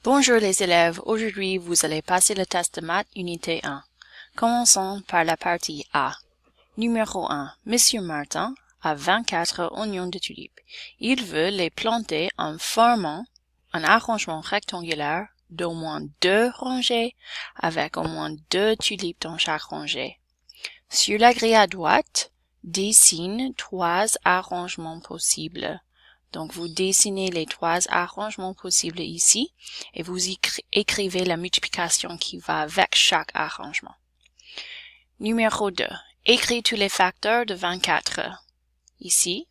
Bonjour les élèves, aujourd'hui vous allez passer le test de maths unité 1. Commençons par la partie A. Numéro 1. Monsieur Martin a 24 oignons de tulipes. Il veut les planter en formant un arrangement rectangulaire d'au moins 2 rangées avec au moins 2 tulipes dans chaque rangée. Sur la grille à droite, dessine 3 arrangements possibles. Donc, vous dessinez les 3 arrangements possibles ici et vous écrivez la multiplication qui va avec chaque arrangement. Numéro 2. Écris tous les facteurs de 24. Ici.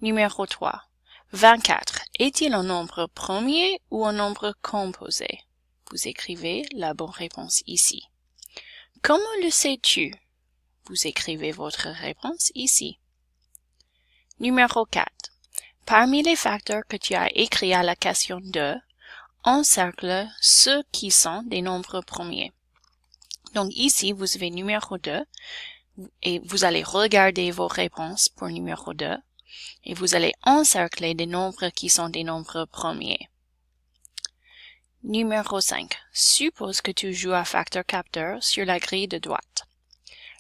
Numéro 3. 24. Est-il un nombre premier ou un nombre composé? Vous écrivez la bonne réponse ici. Comment le sais-tu? Vous écrivez votre réponse ici. Numéro 4. Parmi les facteurs que tu as écrits à la question 2, encercle ceux qui sont des nombres premiers. Donc ici, vous avez numéro 2 et vous allez regarder vos réponses pour numéro 2 et vous allez encercler des nombres qui sont des nombres premiers. Numéro 5. Suppose que tu joues à facteur-capteur sur la grille de droite.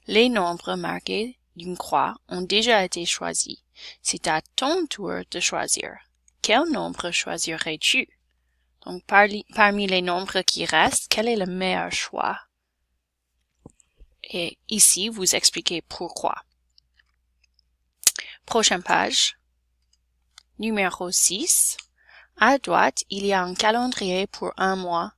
Les nombres marqués d'une croix ont déjà été choisis. C'est à ton tour de choisir. Quel nombre choisirais-tu? Donc, parmi les nombres qui restent, quel est le meilleur choix? Et ici, vous expliquez pourquoi. Prochaine page. Numéro 6. À droite, il y a un calendrier pour un mois.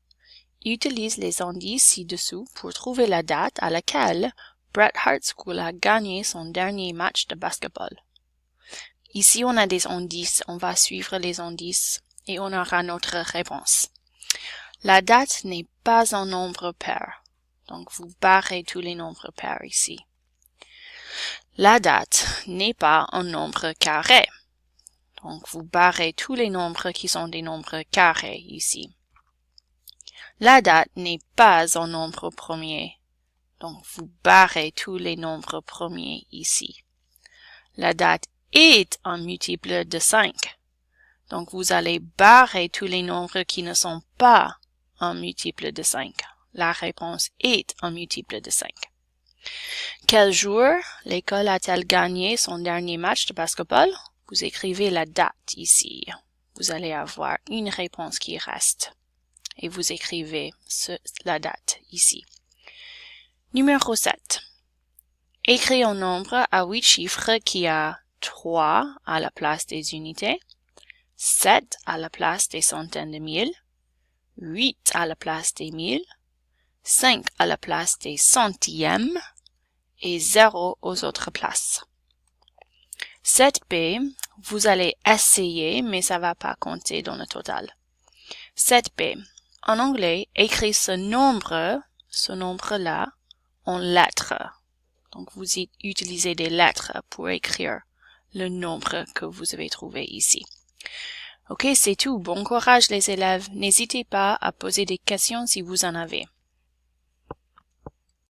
Utilise les indices ci-dessous pour trouver la date à laquelle Bret Hart School a gagné son dernier match de basketball. Ici, on a des indices. On va suivre les indices et on aura notre réponse. La date n'est pas un nombre pair. Donc, vous barrez tous les nombres pairs ici. La date n'est pas un nombre carré. Donc, vous barrez tous les nombres qui sont des nombres carrés ici. La date n'est pas un nombre premier. Donc, vous barrez tous les nombres premiers ici. La date est un multiple de 5. Donc, vous allez barrer tous les nombres qui ne sont pas un multiple de 5. La réponse est un multiple de 5. Quel jour l'école a-t-elle gagné son dernier match de basketball? Vous écrivez la date ici. Vous allez avoir une réponse qui reste. Et vous écrivez la date ici. Numéro 7. Écris un nombre à 8 chiffres qui a 3 à la place des unités, 7 à la place des centaines de mille, 8 à la place des mille, 5 à la place des centièmes et 0 aux autres places. 7b, vous allez essayer, mais ça va pas compter dans le total. 7b, en anglais, écris ce nombre-là, en lettres. Donc, vous utilisez des lettres pour écrire le nombre que vous avez trouvé ici. Ok, c'est tout. Bon courage les élèves. N'hésitez pas à poser des questions si vous en avez.